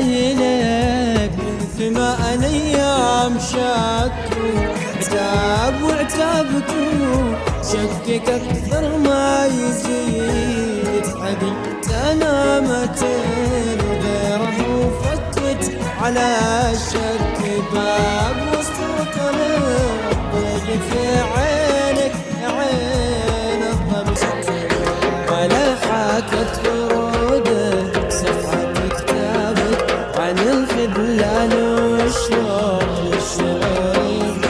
رسايلك من 8 أيام شكوا عتاب وعتابك شكك أكثر ما يزيد عدي تنامت غيره وفتت على الشك باب وسط الضيق في عينك عين الضبط ولا حاكت برودك صفحة كتابك عن الخذلان والشوق والشعور